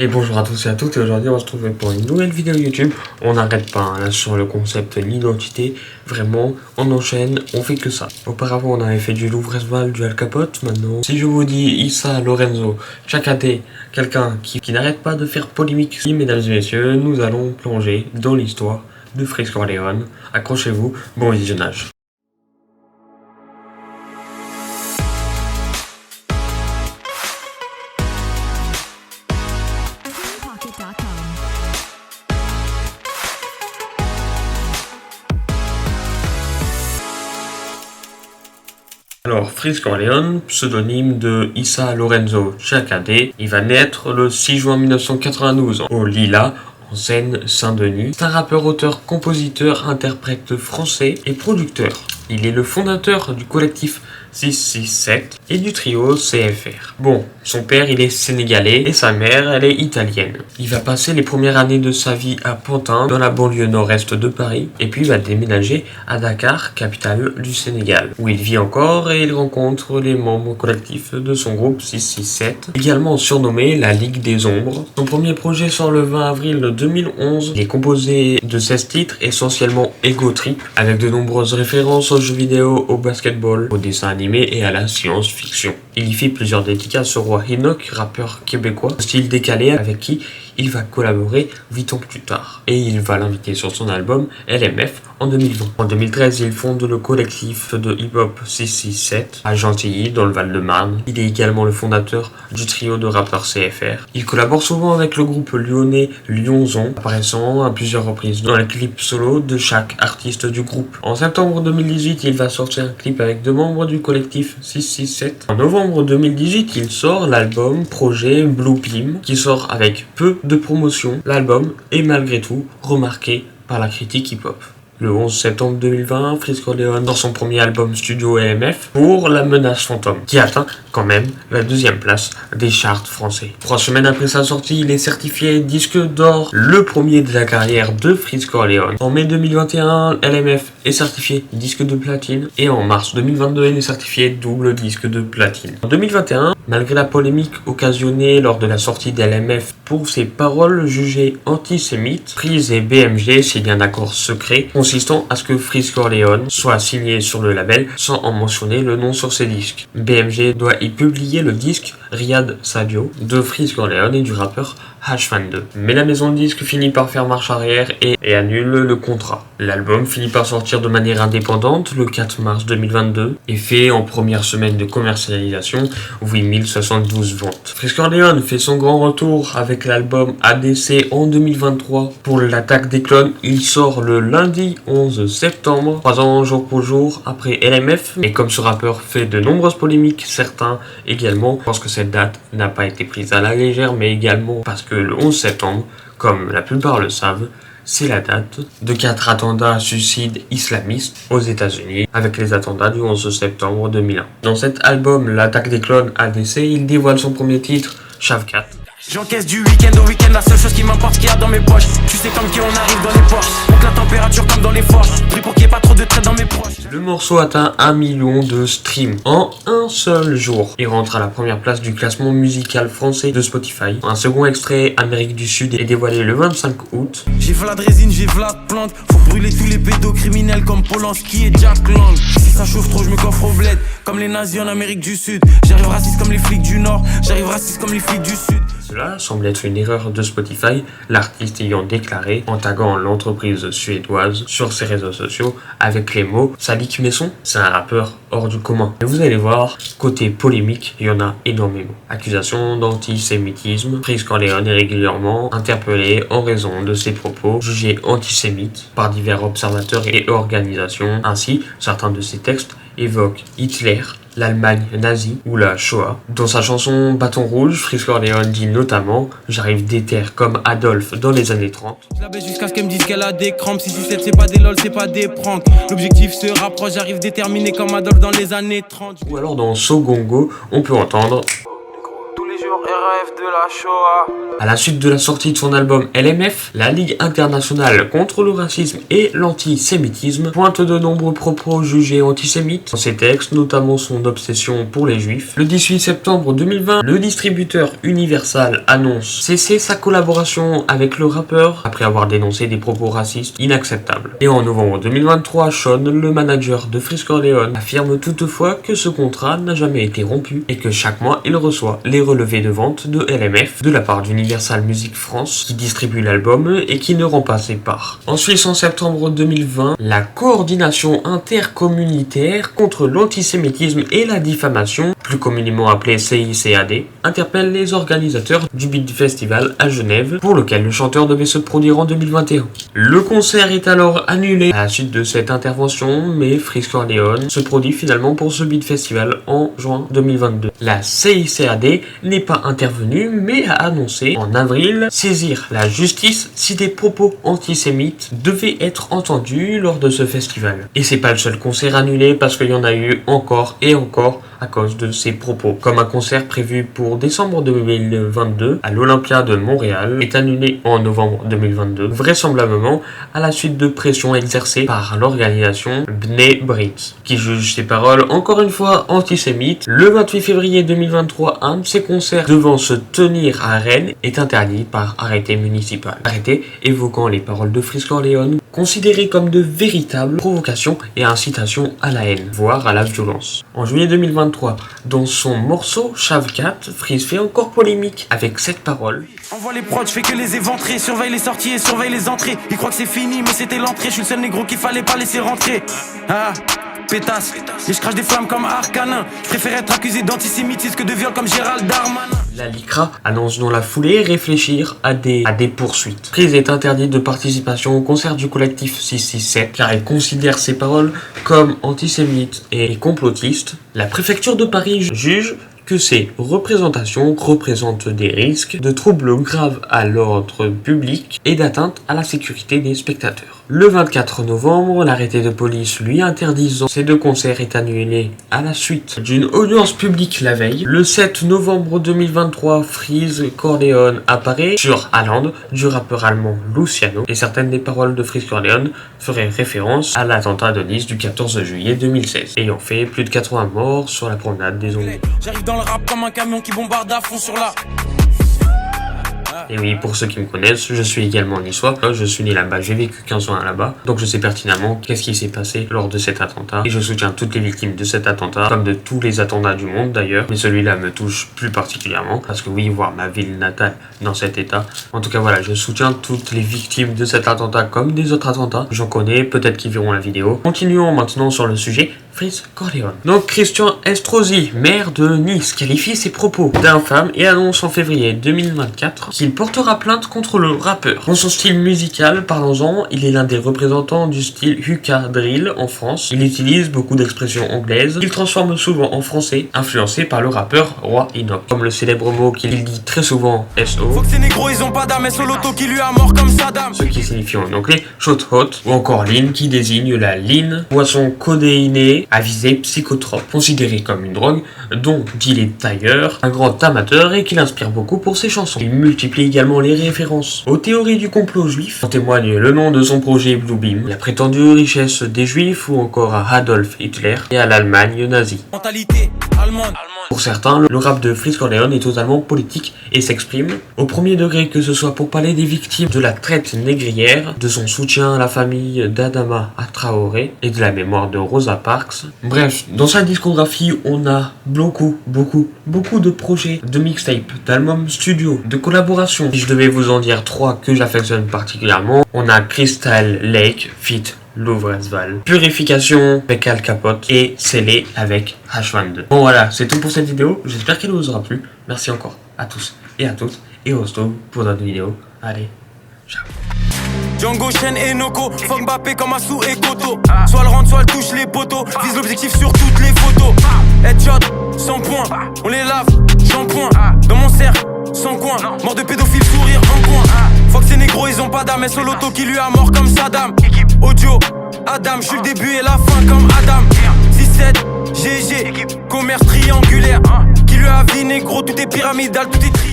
Et bonjour à tous et à toutes, et aujourd'hui on va se retrouver pour une nouvelle vidéo YouTube. On n'arrête pas là sur le concept l'identité, vraiment on enchaîne, on fait que ça. Auparavant on avait fait du Louvre-Esval, du Al Capote, maintenant si je vous dis Issa Lorenzo, Chakate, quelqu'un qui n'arrête pas de faire polémique, mesdames et messieurs, nous allons plonger dans l'histoire de Freeze Corleone. Accrochez-vous, bon visionnage. Alors, Freeze Corleone, pseudonyme de Issa Lorenzo Chakade, il va naître le 6 juin 1992 au Lila, en Seine-Saint-Denis. C'est un rappeur, auteur, compositeur, interprète français et producteur. Il est le fondateur du collectif 667 et du trio CFR. Bon, son père il est sénégalais et sa mère elle est italienne. Il va passer les premières années de sa vie à Pantin, dans la banlieue nord-est de Paris, et puis il va déménager à Dakar, capitale du Sénégal, où il vit encore et il rencontre les membres collectifs de son groupe 667, également surnommé la Ligue des Ombres. Son premier projet sort le 20 avril 2011. Il est composé de 16 titres, essentiellement ego trip, avec de nombreuses références aux jeux vidéo, au basketball, au dessin animé et à la science-fiction. Il y fait plusieurs dédicaces au roi Enoch, rappeur québécois, style décalé avec qui il va collaborer 8 ans plus tard. Et il va l'inviter sur son album LMF en 2020. En 2013, il fonde le collectif de hip-hop 667 à Gentilly, dans le Val-de-Marne. Il est également le fondateur du trio de rappeurs CFR. Il collabore souvent avec le groupe lyonnais Lyonzon, apparaissant à plusieurs reprises dans les clips solo de chaque artiste du groupe. En septembre 2018, il va sortir un clip avec 2 membres du collectif 667. En novembre 2018, il sort l'album projet Blue Pim, qui sort avec peu de promotion. L'album est malgré tout remarqué par la critique hip-hop. Le 11 septembre 2020, Freeze Corleone sort son premier album studio LMF pour La Menace Fantôme, qui atteint quand même la 2e place des charts français. 3 semaines après sa sortie, il est certifié disque d'or, le premier de la carrière de Freeze Corleone. En mai 2021, LMF est certifié disque de platine, et en mars 2022, il est certifié double disque de platine. En 2021, malgré la polémique occasionnée lors de la sortie d'LMF pour ses paroles jugées antisémites, Freeze et BMG signent un accord secret consistant à ce que Freeze Corleone soit signé sur le label sans en mentionner le nom sur ses disques. BMG doit y publier le disque Riyad Sadio de Freeze Corleone et du rappeur H22. Mais la maison de disques finit par faire marche arrière et annule le contrat. L'album finit par sortir de manière indépendante le 4 mars 2022 et fait en première semaine de commercialisation 8072 ventes. Freeze Corleone fait son grand retour avec l'album ADC en 2023. Pour l'attaque des clones, il sort le lundi 11 septembre, 3 ans jour pour jour après LMF. Et comme ce rappeur fait de nombreuses polémiques, certains également pensent que cette date n'a pas été prise à la légère, mais également parce que le 11 septembre, comme la plupart le savent, c'est la date de 4 attentats suicides islamistes aux États-Unis, avec les attentats du 11 septembre 2001. Dans cet album, l'attaque des clones ADC, il dévoile son premier titre, Shavkat. J'encaisse du week-end au week-end, la seule chose qui m'importe, ce qu'il y a dans mes poches. Tu sais comme qui on arrive dans les poches. Monte la température comme dans les forges. Prie pour qu'il n'y ait pas trop de traits dans mes proches. Le morceau atteint 1 million de streams en un seul jour. Il rentre à la première place du classement musical français de Spotify. Un second extrait, Amérique du Sud, est dévoilé le 25 août. J'ai v'là de résine, j'ai v'là de plante. Faut brûler tous les pédocriminels comme Polanski et Jack Lang. Si ça chauffe trop, je me coffre au bled. Comme les nazis en Amérique du Sud. J'arrive raciste comme les flics du Nord. J'arrive raciste comme les flics du Sud. Cela semble être une erreur de Spotify, l'artiste ayant déclaré en taguant l'entreprise suédoise sur ses réseaux sociaux avec les mots « Salik Messon, c'est un rappeur hors du commun ». Et vous allez voir, côté polémique, il y en a énormément. Accusations d'antisémitisme, Freeze Corleone est régulièrement interpellé en raison de ses propos jugés antisémites par divers observateurs et organisations. Ainsi, certains de ses textes évoquent Hitler, l'Allemagne nazie ou la Shoah. Dans sa chanson Bâton Rouge, Freeze Corleone dit notamment « J'arrive déter comme Adolphe dans les années 30 ». Je la baisse jusqu'à ce qu'elle me dise qu'elle a des crampes. 667 c'est pas des lol, c'est pas des pranks. L'objectif se rapproche, j'arrive déterminé comme Adolphe dans les années 30. Ou alors dans Sogongo, on peut entendre Tous les jeux sur RAF de la Shoah. À la suite de la sortie de son album LMF, la Ligue internationale contre le racisme et l'antisémitisme pointe de nombreux propos jugés antisémites dans ses textes, notamment son obsession pour les juifs. Le 18 septembre 2020, le distributeur Universal annonce cesser sa collaboration avec le rappeur après avoir dénoncé des propos racistes inacceptables. Et en novembre 2023, Sean, le manager de Freeze Corleone, affirme toutefois que ce contrat n'a jamais été rompu et que chaque mois il reçoit les relevés de vente de LMF de la part d'Universal Music France qui distribue l'album et qui ne rend pas ses parts. En Suisse, en septembre 2020, la coordination intercommunautaire contre l'antisémitisme et la diffamation, plus communément appelée CICAD, interpelle les organisateurs du Beat Festival à Genève pour lequel le chanteur devait se produire en 2021. Le concert est alors annulé à la suite de cette intervention, mais Freeze Corleone se produit finalement pour ce Beat Festival en juin 2022. La CICAD n'est pas intervenue mais a annoncé en avril saisir la justice si des propos antisémites devaient être entendus lors de ce festival. Et c'est pas le seul concert annulé parce qu'il y en a eu encore et encore à cause de ces propos. Comme un concert prévu pour décembre 2022 à l'Olympia de Montréal est annulé en novembre 2022, vraisemblablement à la suite de pressions exercées par l'organisation Bnei Brit, qui juge ces paroles encore une fois antisémites. Le 28 février 2023, un de ces concerts devant se tenir à Rennes est interdit par arrêté municipal. Arrêté évoquant les paroles de Freeze Corleone, considérées comme de véritables provocations et incitations à la haine, voire à la violence. En juillet 2023, dans son morceau Shavkat, Freeze fait encore polémique avec cette parole. Envoie les prods, je fais que les éventrer. Surveille les sorties et surveille les entrées. Ils croient que c'est fini, mais c'était l'entrée. Je suis le seul négro qu'il fallait pas laisser rentrer. Ah, pétasse. Et je crache des flammes comme Arcanin. Je préfère être accusé d'antisémitisme que de viol comme Gérald Darmanin. La LICRA annonce dans la foulée réfléchir à des poursuites. Freeze est interdit de participation au concert du collectif 667 car il considère ses paroles comme antisémites et complotistes. La préfecture de Paris juge que ces représentations représentent des risques de troubles graves à l'ordre public et d'atteinte à la sécurité des spectateurs. Le 24 novembre, l'arrêté de police lui interdisant ces deux concerts est annulé à la suite d'une audience publique la veille. Le 7 novembre 2023, Freeze Corleone apparaît sur Haaland du rappeur allemand Luciano et certaines des paroles de Freeze Corleone feraient référence à l'attentat de Nice du 14 juillet 2016, ayant fait plus de 80 morts sur la promenade des Anglais. J'arrive dans le rap comme un camion qui bombarde à fond sur la... Et oui, pour ceux qui me connaissent, je suis également niçois. Je suis né là-bas, j'ai vécu 15 ans là-bas. Donc je sais pertinemment qu'est-ce qui s'est passé lors de cet attentat. Et je soutiens toutes les victimes de cet attentat, comme de tous les attentats du monde d'ailleurs. Mais celui-là me touche plus particulièrement. Parce que oui, voir ma ville natale dans cet état. En tout cas voilà, je soutiens toutes les victimes de cet attentat comme des autres attentats. J'en connais, peut-être qu'ils verront la vidéo. Continuons maintenant sur le sujet. Freeze Corleone. Donc Christian Estrosi, maire de Nice, qualifie ses propos d'infâmes et annonce en février 2024 qu'il portera plainte contre le rappeur. Dans son style musical, parlons-en, il est l'un des représentants du style Hukka Drill en France. Il utilise beaucoup d'expressions anglaises. Il transforme souvent en français, influencé par le rappeur Roi Enoch. Comme le célèbre mot qu'il dit très souvent SO. Faut que ces négros ils ont pas d'âme, SO l'auto qui lui a mort comme Saddam. Ce qui signifie en anglais shot hot ou encore lean qui désigne la lean, boisson codéinée à visée psychotrope, considéré comme une drogue dont il est tailleur, un grand amateur et qu'il inspire beaucoup pour ses chansons. Il multiplie également les références aux théories du complot juif, en témoigne le nom de son projet Bluebeam, la prétendue richesse des juifs ou encore à Adolf Hitler et à l'Allemagne nazie. Mentalité allemande. Pour certains, le rap de Freeze Corleone est totalement politique et s'exprime au premier degré, que ce soit pour parler des victimes de la traite négrière, de son soutien à la famille d'Adama Traoré et de la mémoire de Rosa Parks. Bref, dans sa discographie, on a beaucoup de projets, de mixtapes, d'albums studio, de collaborations. Si je devais vous en dire 3 que j'affectionne particulièrement, on a Crystal Lake feat. Louvresval, Purification avec Al Capote et Scellé avec H22. Bon voilà, c'est tout pour cette vidéo, j'espère qu'elle vous aura plu. Merci encore à tous et à toutes et au revoir pour d'autres vidéos. Allez, ciao. Django, Shen et Noko, fuck Mbappé comme Assou et Koto. Soit le rentre, soit le touche les poteaux. Vise l'objectif sur toutes les photos. Headshot, 100 points, on les lave, shampoing. Dans mon cercle, sans coin, mort de pédophile, sourire en coin. Fuck ces négros, ils ont pas d'âme, SO l'auto qui lui a mort comme Saddam. Audio, Adam, je suis le début et la fin comme Adam. 6-7, GG, commerce triangulaire. dis-lui à vie, négro, tout est pyramidal, tout est tri.